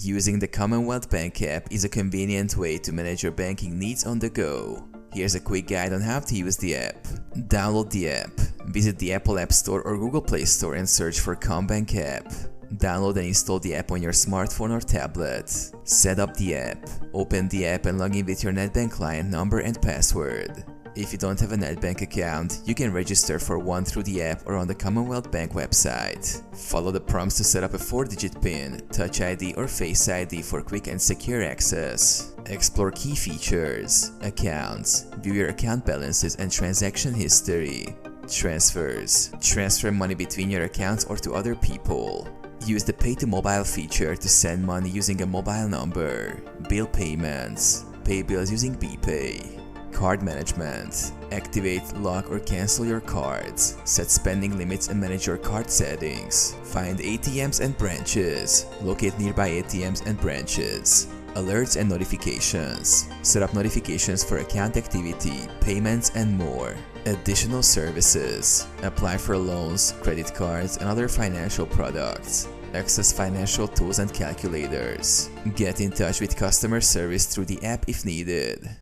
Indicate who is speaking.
Speaker 1: Using the Commonwealth Bank app is a convenient way to manage your banking needs on the go. Here's a quick guide on how to use the app. Download the app. Visit the Apple App Store or Google Play Store and search for CommBank app. Download and install the app on your smartphone or tablet. Set up the app. Open the app and log in with your NetBank client number and password. If you don't have a NetBank account, you can register for one through the app or on the Commonwealth Bank website. Follow the prompts to set up a 4-digit PIN, Touch ID or Face ID for quick and secure access. Explore key features, accounts, view your account balances and transaction history. Transfers. Transfer money between your accounts or to other people. Use the Pay to Mobile feature to send money using a mobile number. Bill payments. Pay bills using BPay. Card management. Activate, lock or cancel your cards. Set spending limits and manage your card settings. Find ATMs and branches. Locate nearby ATMs and branches. Alerts and notifications. Set up notifications for account activity, payments and more. Additional services. Apply for loans, credit cards and other financial products. Access financial tools and calculators. Get in touch with customer service through the app if needed.